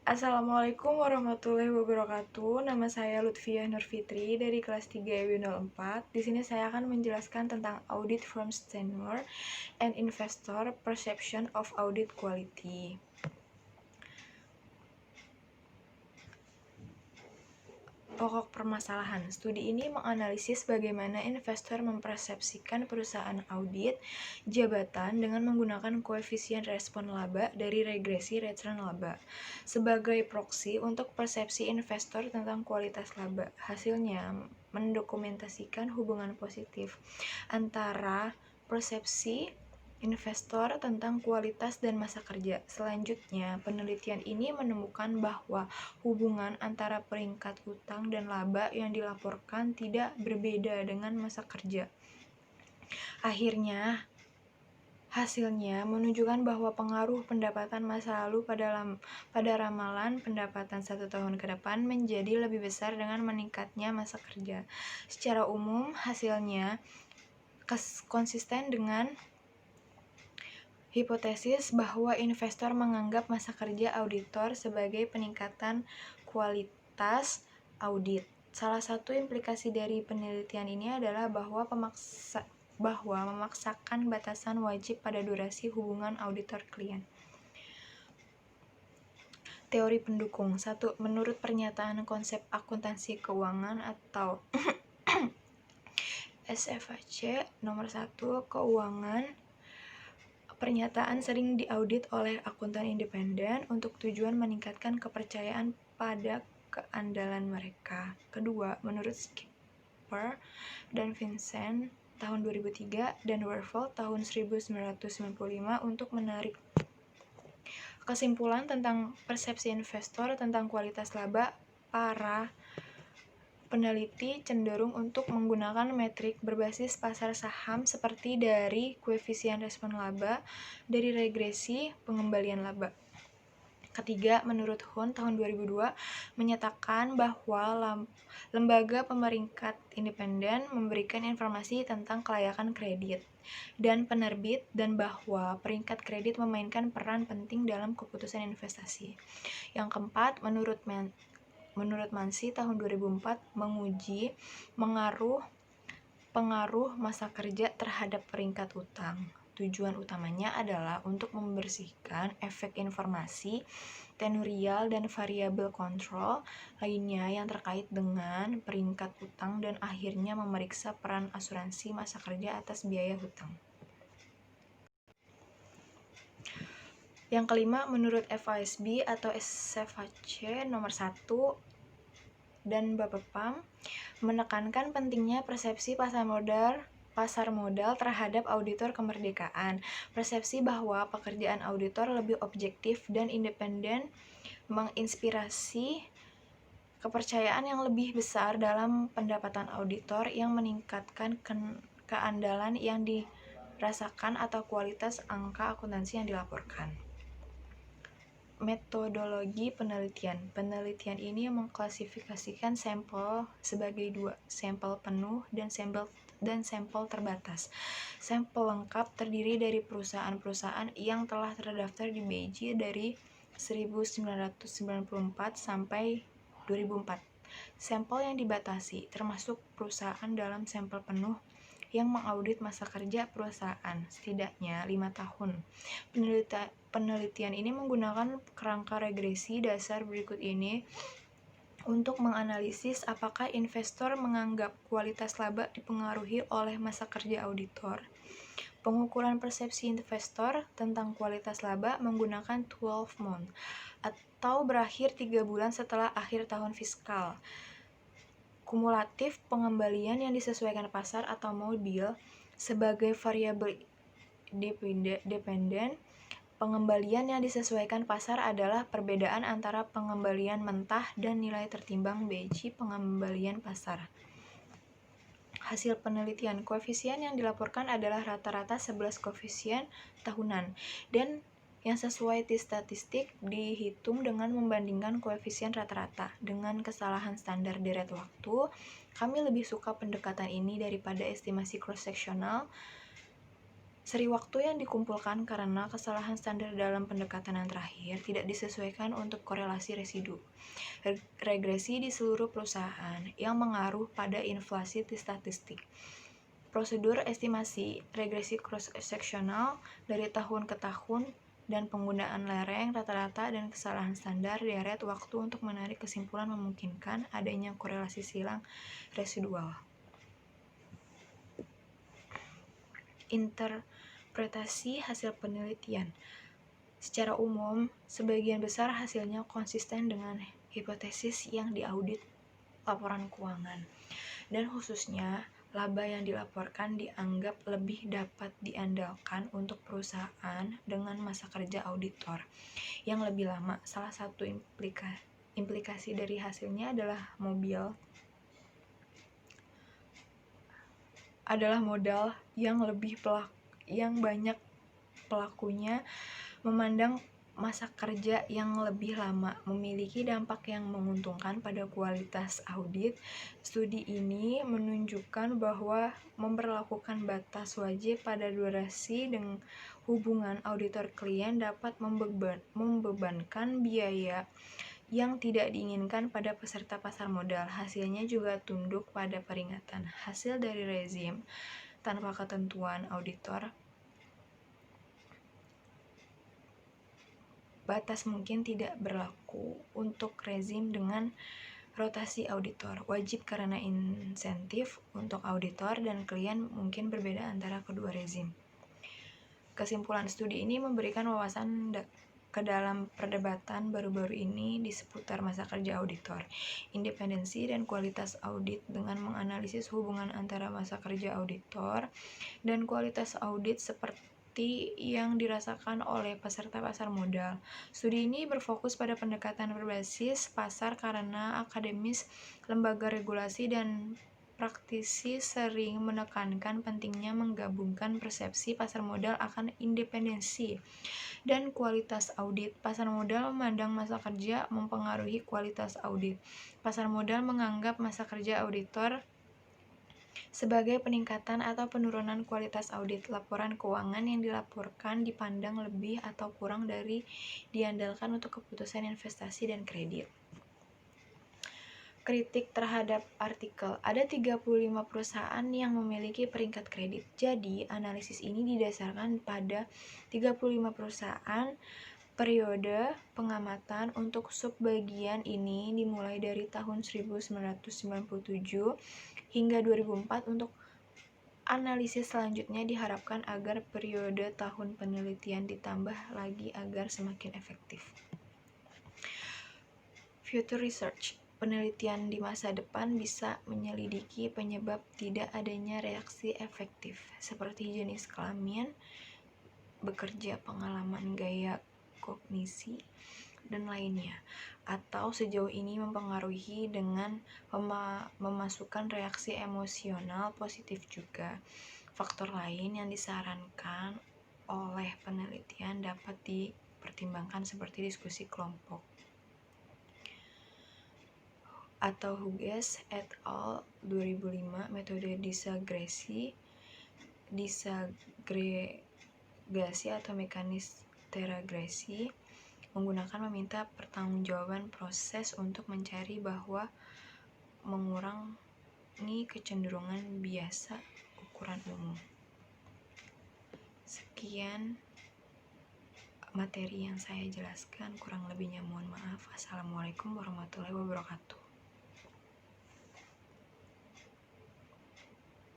Assalamualaikum warahmatullahi wabarakatuh. Nama saya Lutfiah Nurfitri dari kelas 3 EB04. Di sini saya akan menjelaskan tentang audit firm tenure and investor perception of audit quality. Pokok permasalahan studi ini menganalisis bagaimana investor mempersepsikan perusahaan audit jabatan dengan menggunakan koefisien respon laba dari regresi return laba sebagai proksi untuk persepsi investor tentang kualitas laba. Hasilnya mendokumentasikan hubungan positif antara persepsi investor tentang kualitas dan masa kerja. Selanjutnya, penelitian ini menemukan bahwa hubungan antara peringkat utang dan laba yang dilaporkan tidak berbeda dengan masa kerja. Hasilnya menunjukkan bahwa pengaruh pendapatan masa lalu pada ramalan pendapatan 1 tahun ke depan menjadi lebih besar dengan meningkatnya masa kerja. Secara umum, hasilnya konsisten dengan hipotesis bahwa investor menganggap masa kerja auditor sebagai peningkatan kualitas audit. Salah satu implikasi dari penelitian ini adalah bahwa memaksakan batasan wajib pada durasi hubungan auditor-klien. Teori pendukung 1. Menurut pernyataan konsep akuntansi keuangan atau SFAC nomor 1, keuangan pernyataan sering diaudit oleh akuntan independen untuk tujuan meningkatkan kepercayaan pada keandalan mereka. Kedua, menurut Skipper dan Vincent tahun 2003 dan Werfel tahun 1995 untuk menarik kesimpulan tentang persepsi investor tentang kualitas laba, para peneliti cenderung untuk menggunakan metrik berbasis pasar saham seperti dari koefisien respon laba dari regresi pengembalian laba. Ketiga, menurut Hun tahun 2002 menyatakan bahwa lembaga pemeringkat independen memberikan informasi tentang kelayakan kredit dan penerbit dan bahwa peringkat kredit memainkan peran penting dalam keputusan investasi. Yang keempat, menurut Mansi tahun 2004 menguji pengaruh masa kerja terhadap peringkat utang. Tujuan utamanya adalah untuk membersihkan efek informasi tenurial dan variabel kontrol lainnya yang terkait dengan peringkat utang dan akhirnya memeriksa peran asuransi masa kerja atas biaya hutang. Yang kelima, menurut FASB atau SFAC nomor 1 dan Bapepam menekankan pentingnya persepsi pasar modal terhadap auditor kemerdekaan. Persepsi bahwa pekerjaan auditor lebih objektif dan independen menginspirasi kepercayaan yang lebih besar dalam pendapatan auditor yang meningkatkan keandalan yang dirasakan atau kualitas angka akuntansi yang dilaporkan. Metodologi penelitian. Penelitian ini mengklasifikasikan sampel sebagai 2, sampel penuh dan sampel terbatas. Sampel lengkap terdiri dari perusahaan-perusahaan yang telah terdaftar di BEJ dari 1994 sampai 2004. Sampel yang dibatasi termasuk perusahaan dalam sampel penuh yang mengaudit masa kerja perusahaan setidaknya 5 tahun. Penelitian ini menggunakan kerangka regresi dasar berikut ini untuk menganalisis apakah investor menganggap kualitas laba dipengaruhi oleh masa kerja auditor. Pengukuran persepsi investor tentang kualitas laba menggunakan 12 month atau berakhir 3 bulan setelah akhir tahun fiskal. Kumulatif pengembalian yang disesuaikan pasar atau mobil sebagai variabel dependen. Pengembalian yang disesuaikan pasar adalah perbedaan antara pengembalian mentah dan nilai tertimbang BEJ pengembalian pasar. Hasil penelitian koefisien yang dilaporkan adalah rata-rata 11 koefisien tahunan dan yang sesuai statistik dihitung dengan membandingkan koefisien rata-rata dengan kesalahan standar deret waktu. Kami lebih suka pendekatan ini daripada estimasi cross-sectional Seri waktu yang dikumpulkan karena kesalahan standar dalam pendekatan yang terakhir tidak disesuaikan untuk korelasi residu regresi di seluruh perusahaan yang mengaruh pada inflasi statistik. Prosedur estimasi regresi cross-seksional dari tahun ke tahun dan penggunaan lereng rata-rata dan kesalahan standar deret waktu untuk menarik kesimpulan memungkinkan adanya korelasi silang residual. Interpretasi hasil penelitian. Secara umum, sebagian besar hasilnya konsisten dengan hipotesis yang diaudit laporan keuangan, dan khususnya laba yang dilaporkan dianggap lebih dapat diandalkan untuk perusahaan dengan masa kerja auditor yang lebih lama. Salah satu implikasi dari hasilnya adalah modal yang banyak pelakunya memandang masa kerja yang lebih lama memiliki dampak yang menguntungkan pada kualitas audit. Studi ini menunjukkan bahwa memberlakukan batas wajib pada durasi dengan hubungan auditor klien dapat membebankan biaya yang tidak diinginkan pada peserta pasar modal. Hasilnya juga tunduk pada peringatan hasil dari rezim tanpa ketentuan auditor. Batas mungkin tidak berlaku untuk rezim dengan rotasi auditor. Wajib karena insentif untuk auditor dan klien mungkin berbeda antara kedua rezim. Kesimpulan studi ini memberikan wawasan ke dalam perdebatan baru-baru ini di seputar masa kerja auditor, independensi dan kualitas audit dengan menganalisis hubungan antara masa kerja auditor dan kualitas audit seperti yang dirasakan oleh peserta pasar modal. Studi ini berfokus pada pendekatan berbasis pasar karena akademis, lembaga regulasi, dan praktisi sering menekankan pentingnya menggabungkan persepsi pasar modal akan independensi dan kualitas audit. Pasar modal memandang masa kerja mempengaruhi kualitas audit. Pasar modal menganggap masa kerja auditor sebagai peningkatan atau penurunan kualitas audit. Laporan keuangan yang dilaporkan dipandang lebih atau kurang dari diandalkan untuk keputusan investasi dan kredit. Kritik terhadap artikel. Ada 35 perusahaan yang memiliki peringkat kredit. Jadi, analisis ini didasarkan pada 35 perusahaan. Periode pengamatan untuk subbagian ini dimulai dari tahun 1997 hingga 2004. Untuk analisis selanjutnya diharapkan agar periode tahun penelitian ditambah lagi agar semakin efektif. Future research. Penelitian di masa depan bisa menyelidiki penyebab tidak adanya reaksi efektif, seperti jenis kelamin, bekerja, pengalaman, gaya kognisi, dan lainnya, atau sejauh ini mempengaruhi dengan memasukkan reaksi emosional positif juga. Faktor lain yang disarankan oleh penelitian dapat dipertimbangkan seperti diskusi kelompok atau Hughes et al. 2005, metode disaggregasi atau mekanis regresi menggunakan meminta pertanggungjawaban proses untuk mencari bahwa mengurangi kecenderungan biasa ukuran umum. Sekian materi yang saya jelaskan, kurang lebihnya mohon maaf. Assalamualaikum warahmatullahi wabarakatuh.